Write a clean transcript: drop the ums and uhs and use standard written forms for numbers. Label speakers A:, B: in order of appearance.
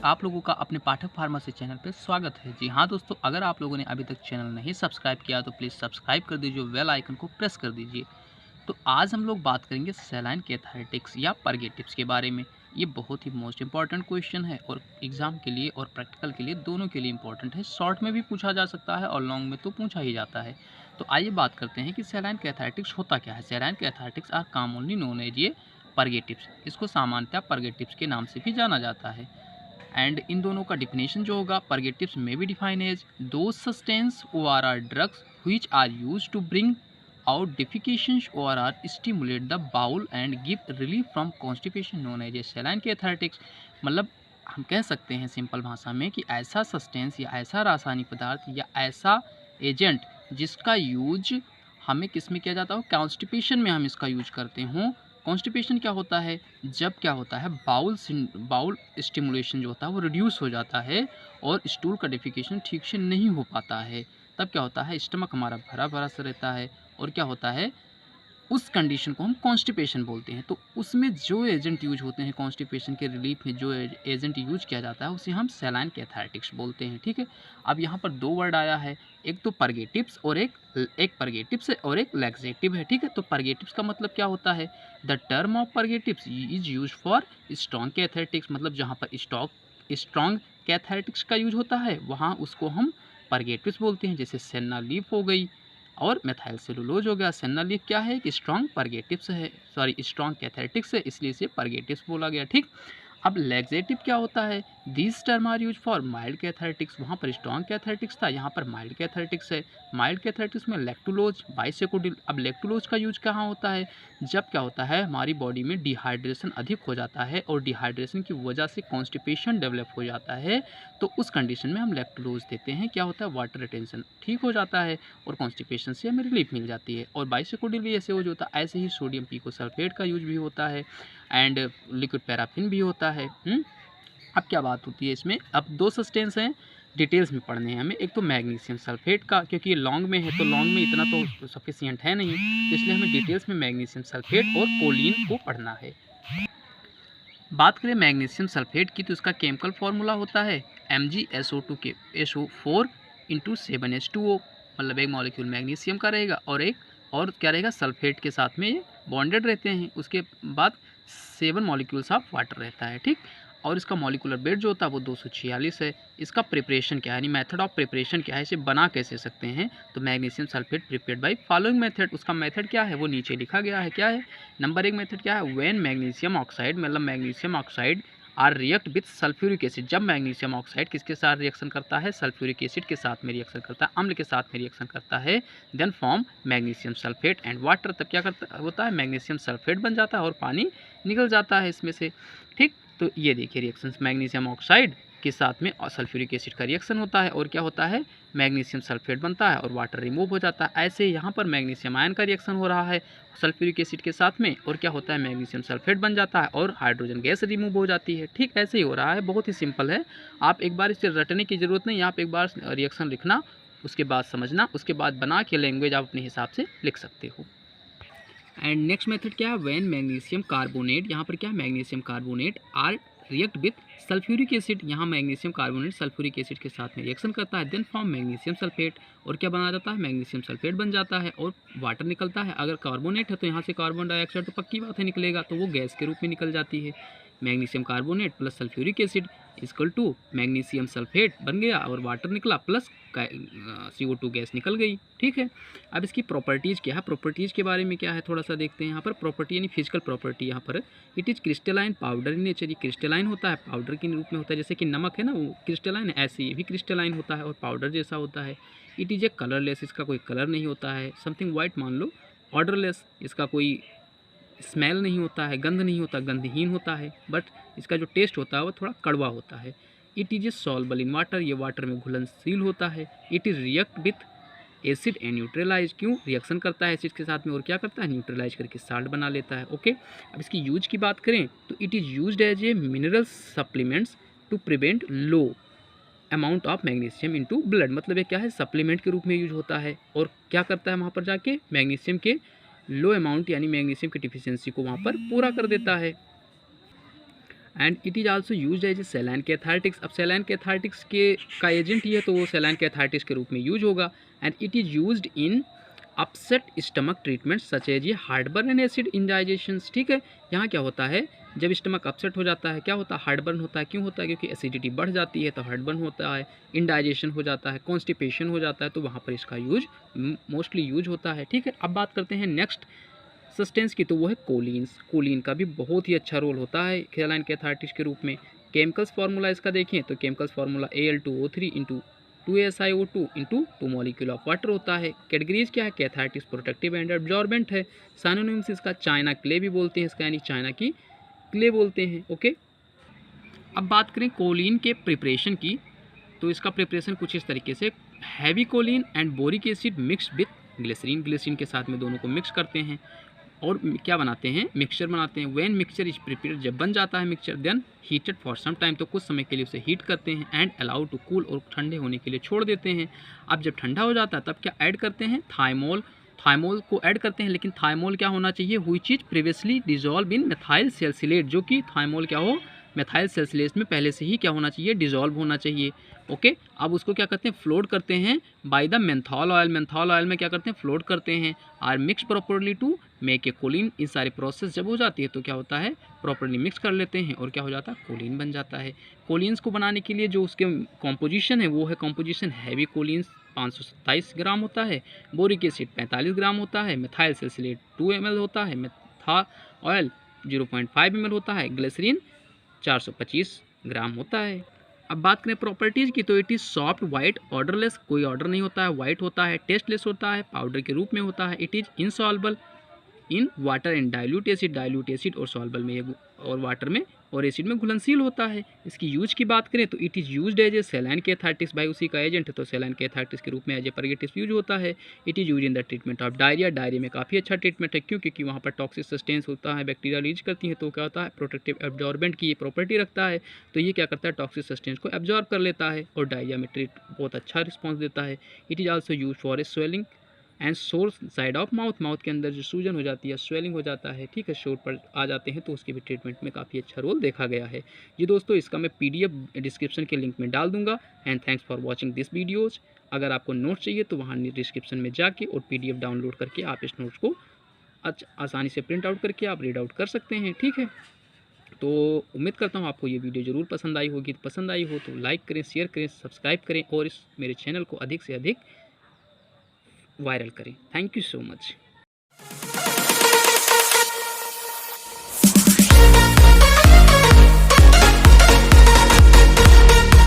A: आप लोगों का अपने पाठक फार्मेसी चैनल पे स्वागत है। जी हाँ दोस्तों, अगर आप लोगों ने अभी तक चैनल नहीं सब्सक्राइब किया तो प्लीज़ सब्सक्राइब कर दीजिए, बेल आइकन को प्रेस कर दीजिए। तो आज हम लोग बात करेंगे सैलाइन कैथारेटिक्स या परगेटिव्स के बारे में। ये बहुत ही मोस्ट इंपॉर्टेंट क्वेश्चन है और एग्जाम के लिए और प्रैक्टिकल के लिए दोनों के लिए इंपॉर्टेंट है। शॉर्ट में भी पूछा जा सकता है और लॉन्ग में तो पूछा ही जाता है। तो आइए बात करते हैं कि सैलाइन कैथारेटिक्स होता क्या है। Saline cathartics are commonly known as ये परगेटिव्स। इसको सामान्यतः परगेटिव्स के नाम से भी जाना जाता है। एंड इन दोनों का डिफिनेशन जो होगा, परगेटिव्स में be define as those substance or are drugs which are used to bring out defecations or are stimulate the bowel and give relief from constipation known as a saline cathartics. मतलब हम कह सकते हैं simple भाषा में कि ऐसा sustains या ऐसा रासायनिक पदार्थ या ऐसा एजेंट जिसका यूज हमें किस में किया जाता हो, कॉन्स्टिपेशन में हम इसका यूज करते हों। कॉन्स्टिपेशन क्या होता है? जब क्या होता है, बाउल स्टिमुलेशन जो होता है वो रिड्यूस हो जाता है और स्टूल का डिफिकेशन ठीक से नहीं हो पाता है। तब क्या होता है, स्टमक हमारा भरा भरा सा रहता है और क्या होता है, उस कंडीशन को हम कॉन्स्टिपेशन बोलते हैं। तो उसमें जो एजेंट यूज होते हैं, कॉन्स्टिपेशन के रिलीफ में जो एजेंट यूज किया जाता है उसे हम सैलाइन कैथारेटिक्स बोलते हैं। ठीक है, अब यहाँ पर दो वर्ड आया है, एक तो परगेटिव्स और एक परगेटिव्स और एक लैक्सेटिव है। ठीक है, तो परगेटिव्स का मतलब क्या होता है, the term of purgatives is use for strong cathartics. मतलब जहाँ पर स्ट्रॉन्ग कैथारेटिक्स का यूज होता है वहाँ उसको हम परगेटिव्स बोलते हैं। जैसे सेन्ना लीफ हो गई और मेथाइल सेलुलोज हो गया। सेन्ना लीफ क्या है कि स्ट्रॉन्ग परगेटिव्स है, सॉरी स्ट्रॉन्ग कैथारेटिक्स है, इसलिए इसे परगेटिव्स बोला गया। ठीक, अब लैक्सेटिव क्या होता है, this term are use for mild cathartics. वहाँ पर स्ट्रॉन्ग कैथारेटिक्स था, यहाँ पर माइल्ड कैथारेटिक्स है। माइल्ड कैथारेटिक्स में लैक्टुलोज बाइसेकोडिल। अब लैक्टुलोज का यूज कहाँ होता है, जब क्या होता है हमारी बॉडी में डिहाइड्रेशन अधिक हो जाता है और डिहाइड्रेशन की वजह से कॉन्स्टिपेशन डेवलप हो जाता है, तो उस कंडीशन में हम लैक्टुलोज देते हैं। क्या होता है, वाटर रिटेंशन ठीक हो जाता है और कॉन्स्टिपेशन से हमें रिलीफ मिल जाती है। और बाइसेकोडिल भी ऐसे यूज होता है। ऐसे ही सोडियम पिकोसल्फेट का यूज भी होता है एंड लिक्विड पैराफिन भी होता है। अब क्या बात होती है इसमें, अब दो सस्टेंस हैं, डिटेल्स में पढ़ने हैं हमें। एक तो मैग्नीशियम सल्फेट का, क्योंकि ये लॉन्ग में है तो लॉन्ग में इतना तो सफिशिएंट है नहीं, तो इसलिए हमें डिटेल्स में मैग्नीशियम सल्फेट और कोलिन को पढ़ना है। बात करें मैग्नीशियम सल्फेट की तो इसका केमिकल फॉर्मूला होता है MgSO2 के SO4 × 7H2O। मतलब एक मॉलिक्यूल मैग्नीशियम का रहेगा और एक और क्या रहेगा, सल्फेट के साथ में ये बॉन्डेड रहते हैं। उसके बाद 7 मॉलिक्यूल्स ऑफ वाटर रहता है। ठीक, और इसका मॉलिकुलर वेट जो होता है वो 246 है। इसका प्रिपरेशन क्या है, यानी मेथड ऑफ प्रिपरेशन क्या है, इसे बना कैसे सकते हैं, तो magnesium sulphate prepared by following method. उसका मेथड क्या है वो नीचे लिखा गया है। क्या है, नंबर 1 मेथड क्या है, व्हेन मैग्नीशियम ऑक्साइड, मतलब magnesium oxide are react with sulphuric acid. जब मैग्नीशियम ऑक्साइड किसके साथ रिएक्शन करता है, सल्फ्यूरिक एसिड के साथ में रिएक्शन करता है, अम्ल के साथ में रिएक्शन करता है, then form magnesium sulphate and water. तब क्या करता होता है, मैग्नीशियम सल्फेट बन जाता है और पानी निकल जाता है इसमें से। ठीक, तो ये देखिए रिएक्शन, मैग्नीशियम ऑक्साइड के साथ में सल्फ्यूरिक एसिड का रिएक्शन होता है और क्या होता है, मैग्नीशियम सल्फेट बनता है और वाटर रिमूव हो जाता है। ऐसे यहाँ पर मैग्नीशियम आयन का रिएक्शन हो रहा है सल्फ्यूरिक एसिड के साथ में और क्या होता है, मैग्नीशियम सल्फेट बन जाता है और हाइड्रोजन गैस रिमूव हो जाती है। ठीक, ऐसे ही हो रहा है, बहुत ही सिंपल है। आप एक बार इसे रटने की ज़रूरत नहीं, आप एक बार रिएक्शन लिखना, उसके बाद समझना, उसके बाद बना के लैंग्वेज आप अपने हिसाब से लिख सकते हो। एंड नेक्स्ट मेथड क्या है, व्हेन मैग्नीशियम कार्बोनेट, यहाँ पर क्या है, magnesium carbonate are react with sulphuric acid. यहाँ मैग्नीशियम कार्बोनेट सल्फ्यूरिक एसिड के साथ में रिएक्शन करता है, देन फॉर्म मैग्नीशियम सल्फेट और क्या बना जाता है, मैग्नीशियम सल्फेट बन जाता है और वाटर निकलता है। अगर कार्बोनेट है तो यहाँ से कार्बन डाइऑक्साइड तो पक्की बात है निकलेगा, तो वो गैस के रूप में निकल जाती है। Magnesium carbonate plus sulphuric acid equal to magnesium sulphate बन गया और वाटर निकला प्लस CO2 गैस निकल गई। ठीक है, अब इसकी प्रॉपर्टीज़ क्या है, प्रॉपर्टीज़ के बारे में क्या है थोड़ा सा देखते हैं। यहाँ पर प्रॉपर्टी यानी फिजिकल प्रॉपर्टी, यहाँ पर it is crystalline powder in nature. ये क्रिस्टलाइन होता है, पाउडर के रूप में होता है, जैसे कि नमक है ना वो क्रिस्टलाइन है, ऐसे ये भी क्रिस्टलाइन होता है और पाउडर जैसा होता है। इट इज़ ए कलरलेस, इसका कोई कलर नहीं होता है। समथिंग वाइट मान लो, ऑर्डरलेस, इसका कोई स्मेल नहीं होता है, गंध नहीं होता, गंधहीन होता है, बट इसका जो टेस्ट होता है वो थोड़ा कड़वा होता है। It is a soluble in water, ये वाटर में घुलनशील होता है। It is react with acid and neutralise, क्यों रिएक्शन करता है एसिड के साथ में और क्या करता है, न्यूट्रलाइज करके साल्ट बना लेता है। ओके, अब इसकी यूज की बात करें तो it is used as a mineral supplements to prevent low amount of magnesium into blood. मतलब ये क्या है, सप्लीमेंट के रूप में यूज होता है और क्या करता है वहाँ पर जाके, मैग्नीशियम के लो अमाउंट यानी मैग्नीशियम की डिफिशियंसी को वहाँ पर पूरा कर देता है। And it is also use as a saline cathartics. अब सेलाइन कैथार्टिक्स के का एजेंट ही है तो वो सेलाइन कैथार्टिक्स के रूप में यूज होगा। And it is used in upset stomach treatment such as ये हार्टबर्न एंड एसिड इंडाइजेशन। ठीक है, यहाँ क्या होता है, जब स्टमक अपसेट हो जाता है क्या होता है, हार्टबर्न होता है। क्यों होता है, क्योंकि एसिडिटी बढ़ जाती है तो हार्टबर्न होता है, इंडाइजेशन हो जाता है, कॉन्स्टिपेशन हो जाता है, तो वहाँ पर इसका यूज मोस्टली यूज होता है। ठीक है, अब बात करते हैं नेक्स्ट सब्सटेंस की, तो वो है कोलिन्स। कोलिन का भी बहुत ही अच्छा रोल होता है सेलाइन कैथार्टिक्स के रूप में। केमिकल्स फार्मूला इसका देखें तो chemicals formula Al2O3 into 2SiO2 into 2 molecule of water होता है। कैटेगरीज क्या है, कैथार्टिक्स प्रोटेक्टिव एंड एब्जॉर्बेंट है। साइनोनिम्स इसका चाइना क्ले भी बोलते हैं, इसका यानी चाइना की क्ले बोलते हैं। ओके, अब बात करें कोलिन के प्रिपरेशन की, तो इसका प्रिपरेशन कुछ इस तरीके से, heavy kaolin and boric acid mix with glycerin. Glycerin के साथ में दोनों को मिक्स करते हैं और क्या बनाते हैं, मिक्सचर बनाते हैं। व्हेन मिक्सचर इज प्रिपेयर, जब बन जाता है mixture, then heated for some time, तो कुछ समय के लिए उसे हीट करते हैं। एंड अलाउ टू कूल, और ठंडे होने के लिए छोड़ देते हैं। अब जब ठंडा हो जाता है तब क्या ऐड करते हैं, थाइमोल। थाइमोल को ऐड करते हैं, लेकिन थाइमोल क्या होना चाहिए, which is previously dissolve in methyl salicylate, जो कि थाइमोल क्या हो, मेथाइल सैलिसिलेट में पहले से ही क्या होना चाहिए, डिजॉल्व होना चाहिए। ओके, अब उसको क्या करते हैं, फ्लोट करते हैं by the menthol oil. Menthol oil में क्या करते हैं, फ्लोट करते हैं। Are mix properly to make a kaolin. इन सारी प्रोसेस जब हो जाती है तो क्या होता है, प्रॉपरली मिक्स कर लेते हैं और क्या हो जाता है, कोलिन बन जाता है। कोलिन्स को बनाने के लिए जो उसके कॉम्पोजिशन है वो है कॉम्पोजिशन, हैवी कोलिन्स 527 ग्राम होता है, बोरिक एसिड 45 ग्राम होता है, मेथाइल सैलिसिलेट 2 ml होता है, मेथा ऑयल 0.5 ml होता है, ग्लिसरीन 425 ग्राम होता है। अब बात करें प्रॉपर्टीज़ की, तो it is soft white odourless, कोई ऑर्डर नहीं होता है, वाइट होता है, टेस्टलेस होता है, पाउडर के रूप में होता है। It is insoluble in water and dilute acid और सॉल्बल में ये और वाटर में और एसिड में घुलनशील होता है। इसकी यूज की बात करें तो it is used as a saline cathartics, भाई उसी का एजेंट है तो सेलाइन कैथार्टिक्स के रूप में एज ए परगेटिव यूज होता है। It is use in the treatment of diarrhoea. Diarrhoea में काफ़ी अच्छा ट्रीटमेंट है, क्यों, क्योंकि वहाँ पर टॉक्सिक सस्टेंस होता है, बैक्टीरिया रीच करती है, तो क्या होता है, प्रोटेक्टिव एब्जॉर्बेंट की ये प्रॉपर्टी रखता है, तो ये क्या करता है, टॉक्सिक सस्टेंस को एब्जॉर्ब कर लेता है और डायरिया में बहुत अच्छा रिस्पॉन्स देता है। It is also use for a swelling and सोर साइड ऑफ माउथ। माउथ के अंदर जो सूजन हो जाती है, स्वेलिंग हो जाता है, ठीक है, शोर पर आ जाते हैं, तो उसके भी ट्रीटमेंट में काफ़ी अच्छा रोल देखा गया है। जी दोस्तों, इसका मैं PDF डिस्क्रिप्शन के लिंक में डाल दूंगा। And thanks for watching this videos. अगर आपको नोट्स चाहिए तो वहाँ डिस्क्रिप्शन में जाके और PDF डाउनलोड करके आप इस नोट्स को आसानी से प्रिंट आउट करके आप रीड आउट कर सकते हैं। ठीक है, तो उम्मीद करता हूँ आपको ये वीडियो ज़रूर पसंद आई होगी। पसंद आई हो तो लाइक करें, शेयर करें, सब्सक्राइब करें और इस मेरे चैनल को अधिक से अधिक वायरल करें। Thank you so much.